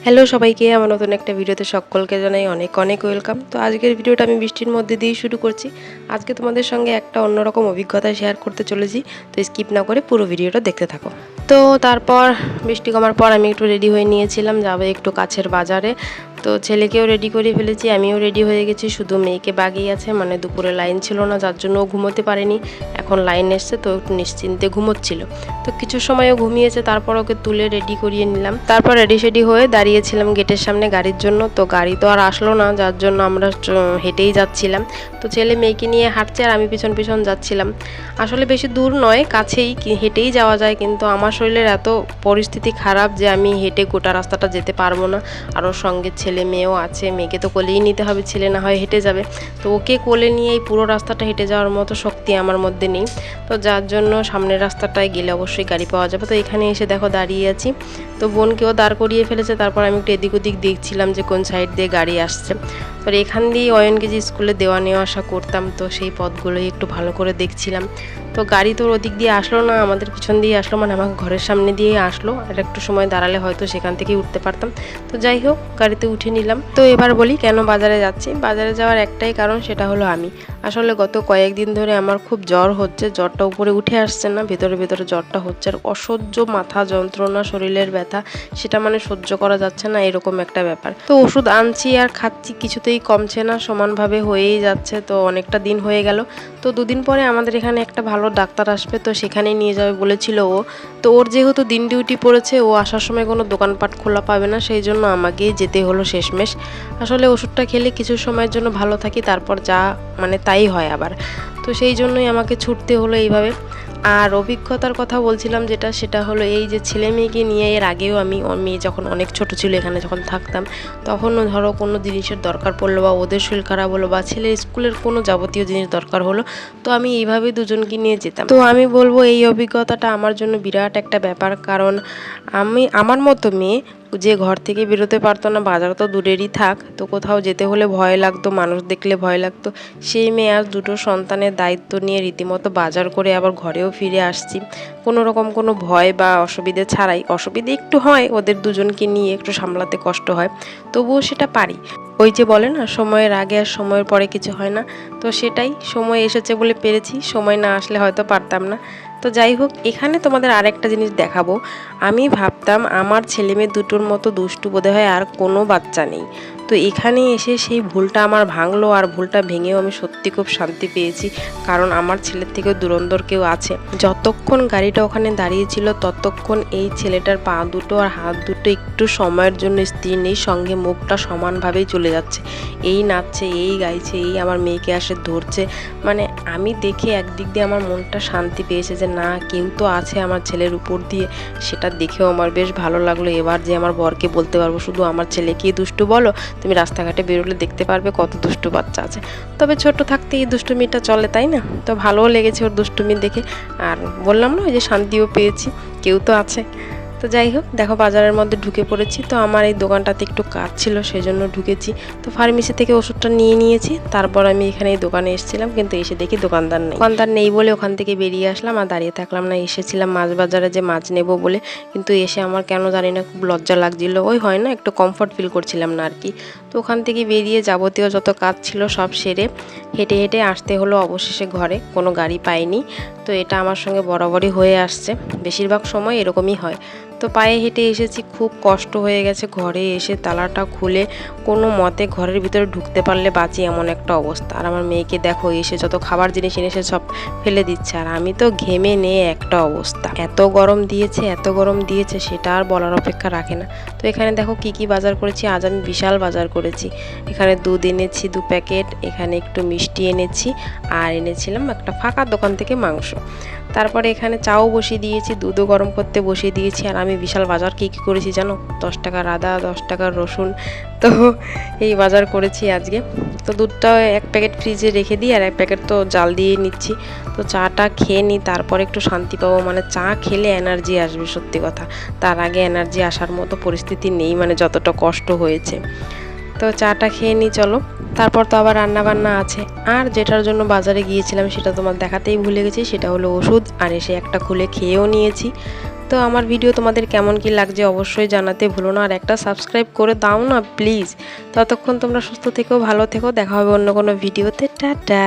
Hello সবাইকে, আমার নতুন একটা ভিডিওতে সকলকে জানাই অনেক অনেক ওয়েলকাম। তো আজকের ভিডিওটা আমি বৃষ্টির মধ্যে দিয়েই শুরু করছি। আজকে তোমাদের সঙ্গে একটা অন্যরকম অভিজ্ঞতা শেয়ার করতে চলেছি, তো স্কিপ না করে পুরো ভিডিওটা দেখতে থাকো। তো তারপর বৃষ্টি কমার পর আমি একটু রেডি হয়ে নিয়েছিলাম, যাবে একটু কাছের বাজারে। তো ছেলেকেও রেডি করে ফেলেছি, আমিও রেডি হয়ে গেছি, শুধু মেয়েকে বাগিয়ে আছে, মানে দুপুরে লাইন ছিল না যার জন্য ও ঘুমোতে পারেনি। এখন লাইন এসছে তো একটু নিশ্চিন্তে ঘুমোচ্ছিল। তো কিছু সময়ও ঘুমিয়েছে, তারপর ওকে তুলে রেডি করিয়ে নিলাম। তারপর রেডি সেডি হয়ে দাঁড়িয়েছিলাম গেটের সামনে গাড়ির জন্য। তো গাড়ি তো আর আসলো না, যার জন্য আমরা হেঁটেই যাচ্ছিলাম। তো ছেলে মেয়েকে নিয়ে হাঁটছে আর আমি পিছন পিছন যাচ্ছিলাম। আসলে বেশি দূর নয়, কাছেই, হেঁটেই যাওয়া যায়, কিন্তু আমার শরীরের এত পরিস্থিতি খারাপ যে আমি হেঁটে গোটা রাস্তাটা যেতে পারবো না। আর ওর সঙ্গে ছেলে মেয়েও আছে, মেয়েকে তো কোলেই নিতে হবে, ছেলে না হয় হেঁটে যাবে। তো ওকে কোলে নিয়ে এই পুরো রাস্তাটা হেঁটে যাওয়ার মতো শক্তি আমার মধ্যে নেই। তো যার জন্য সামনের রাস্তাটায় গেলে অবশ্যই গাড়ি পাওয়া যাবে। তো এখানে এসে দেখো দাঁড়িয়ে আছি। তো বোনকেও দাঁড় করিয়ে ফেলেছে, তারপর আমি একটু এদিক ওদিক দেখছিলাম যে কোন সাইড দিয়ে গাড়ি আসছে। তো এখান দিয়ে অয়নকে স্কুলে দেওয়া নেওয়া আসা করতাম, তো সেই পথগুলোই একটু ভালো করে দেখছিলাম। তো গাড়ি তো ওদিক দিয়ে আসলো না, আমাদের পিছন দিয়ে আসলো, মানে আমাকে ঘরের সামনে দিয়ে আসলো। আর একটু সময় দাঁড়ালে হয়তো সেখান থেকেই উঠতে পারতাম। তো যাই হোক, গাড়িতে উঠে নিলাম। তো এবার বলি কেন বাজারে যাচ্ছি। বাজারে যাওয়ার একটাই কারণ, সেটা হলো আমি আসলে গত কয়েকদিন ধরে আমার খুব জ্বর হচ্ছে, জ্বরটা উপরে উঠে আসছে না, ভেতরে ভেতরে জ্বরটা হচ্ছে। আর অসহ্য মাথা যন্ত্রণা, শরীরের ব্যথা, সেটা মানে সহ্য করা যাচ্ছে না, এরকম একটা ব্যাপার। তো ওষুধ আনছি আর খাচ্ছি, কিছুতেই কমছে না, সমানভাবে হয়েই যাচ্ছে। তো অনেকটা দিন হয়ে গেল। তো দুদিন পরে আমাদের এখানে একটা ভালো ডাক্তার আসবে, তো সেখানে নিয়ে যাবে বলেছিল ও। তো ওর যেহেতু দিন ডিউটি পড়েছে, ও আসার সময় কোনো দোকানপাট খোলা পাবে না, সেই জন্য আমাকেই যেতে হলো শেষমেশ। আসলে ওষুধটা খেলে কিছু সময়ের জন্য ভালো থাকি, তারপর যা মানে তাই হয় আবার। তো সেই জন্যই আমাকে ছুটতে হলো এইভাবে। আর অভিজ্ঞতার কথা বলছিলাম যেটা, সেটা হলো এই যে ছেলে মেয়েকে নিয়ে এর আগেও আমি, মেয়ে যখন অনেক ছোট ছিল এখানে যখন থাকতাম, তখনও ধরো কোনো জিনিসের দরকার পড়লো, বা ওদের শরীর খারাপ হলো, বা ছেলের স্কুলের কোনো যাবতীয় জিনিস দরকার হলো, তো আমি এইভাবে দুজনকে নিয়ে যেতাম। তো আমি বলবো এই অভিজ্ঞতাটা আমার জন্য বিরাট একটা ব্যাপার, কারণ আমার মতো মেয়ে যে ঘর থেকে বেরোতে পারতো না, বাজার তো দূরেরই থাক, তো কোথাও যেতে হলে ভয় লাগতো, মানুষ দেখলে ভয় লাগতো, সেই মেয়ে আজ দুটো সন্তানের দায়িত্ব নিয়ে রীতিমতো বাজার করে আবার ঘরেও ফিরে আসছি কোনো রকম কোনো ভয় বা অসুবিধে ছাড়াই। অসুবিধে একটু হয়, ওদের দুজনকে নিয়ে একটু সামলাতে কষ্ট হয়, তবুও সেটা পারি। ওই যে বলে না, সময়ের আগে আর সময়ের পরে কিছু হয় না। তো সেটাই, সময় এসেছে বলে পেরেছি, সময় না আসলে হয়তো পারতাম না। তো যাই হোক, এখানে তোমাদের আরেকটা জিনিস দেখাবো। আমি ভাবতাম আমার ছেলে মেয়ে দুটোর মতো দুষ্টু বোধহয় আর কোনো বাচ্চা নেই। তো এখানে এসে সেই ভুলটা আমার ভাঙলো, আর ভুলটা ভেঙেও আমি সত্যি খুব শান্তি পেয়েছি, কারণ আমার ছেলের থেকেও দুরন্তর কেউ আছে। যতক্ষণ গাড়িটা ওখানে দাঁড়িয়েছিল ততক্ষণ এই ছেলেটার পা দুটো আর হাত দুটো একটু সময়ের জন্য স্থির নেই, সঙ্গে মুখটা সমানভাবেই চলে যাচ্ছে, এই নাচছে, এই গাইছে, এই আমার মেয়েকে আসে ধরছে। মানে আমি দেখে একদিক দিয়ে আমার মনটা শান্তি পেয়েছে যে না, কেউ তো আছে আমার ছেলের উপর দিয়ে, সেটা দেখেও আমার বেশ ভালো লাগলো। এবার যে আমার বরকে বলতে পারবো, শুধু আমার ছেলেকেই দুষ্টু বলো, তুমি রাস্তাঘাটে বেরোলে দেখতে পারবে কত দুষ্টু বাচ্চা আছে। তবে ছোট থাকতে এই দুষ্টুমিটা চলে, তাই না? তো ভালোও লেগেছে ওর দুষ্টুমি দেখে। আর বললাম না, ওই যে শান্তিও পেয়েছি, কেউ তো আছে। তো যাই হোক, দেখো বাজারের মধ্যে ঢুকে পড়েছি। তো আমার এই দোকানটাতে একটু কাজ ছিল, সেজন্য ঢুকেছি। তো ফার্মেসি থেকে ওষুধটা নিয়ে নিয়েছি, তারপর আমি এখানে এই দোকানে এসেছিলাম, কিন্তু এসে দেখি দোকানদার নেই বলে ওখান থেকে বেরিয়ে আসলাম, আর দাঁড়িয়ে থাকলাম না। এসেছিলাম মাছ বাজারে যে মাছ নেব বলে, কিন্তু এসে আমার কেন জানি না খুব লজ্জা লাগছিল, ওই হয় না, একটু কমফর্ট ফিল করছিলাম না আর কি। তো ওখান থেকে বেরিয়ে যাবতীয় যত কাজ ছিল সব সেরে হেঁটে হেঁটে আসতে হলো অবশেষে ঘরে। কোনো গাড়ি পাইনি। তো এটা আমার সঙ্গে বরাবরই হয়ে আসছে, বেশিরভাগ সময় এরকমই হয়। তো পায়ে হেঁটে এসেছি, খুব কষ্ট হয়ে গেছে। ঘরে এসে তালাটা খুলে কোনো মতে ঘরের ভিতরে ঢুকতে পারলে বাঁচি, এমন একটা অবস্থা। আর আমার মেয়েকে দেখো, এসে যত খাবার জিনিস এনেছে সব ফেলে দিচ্ছে, আর আমি তো ঘেমে নিয়ে একটা অবস্থা। এত গরম দিয়েছে, এত গরম দিয়েছে, সেটা আর বলার অপেক্ষা রাখে না। তো এখানে দেখো কি কি বাজার করেছি। আজ আমি বিশাল বাজার করেছি। এখানে দুধ এনেছি 2 প্যাকেট, এখানে একটু মিষ্টি এনেছি, আর এনেছিলাম একটা ফাঁকা দোকান থেকে মাংস। তারপরে এখানে চাও বসিয়ে দিয়েছি, দুধও গরম করতে বসিয়ে দিয়েছি। আর আমি বিশাল বাজার কী করেছি জানো? 10 টাকার আদা, 10 টাকার রসুন, তো এই বাজার করেছি আজকে। তো দুধটা 1 প্যাকেট ফ্রিজে রেখে দিই, আর 1 প্যাকেট তো জাল দিয়ে নিচ্ছি। তো চাটা খেয়ে নিই, তারপর একটু শান্তি পাবো। মানে চা খেলে এনার্জি আসবে, সত্যি কথা। তার আগে এনার্জি আসার মতো পরিস্থিতি নেই, মানে যতটা কষ্ট হয়েছে। তো চাটা খেয়ে নিই চলো। তারপর তো আবার রান্না বান্না আছে। আর যেটার জন্য বাজারে গিয়েছিলাম সেটা তোমার দেখাতেই ভুলে গেছি, সেটা হলো ওষুধ। আর এসে একটা খুলে খেয়েও নিয়েছি। তো তো আমার ভিডিও তোমাদের কেমন কি লাগছে অবশ্যই জানাতে ভুলো না, আর একটা সাবস্ক্রাইব করে দাও না প্লিজ। ততক্ষণ তোমরা সুস্থ থেকো, ভালো থেকো, দেখা হবে অন্য কোনো ভিডিওতে। টাটা।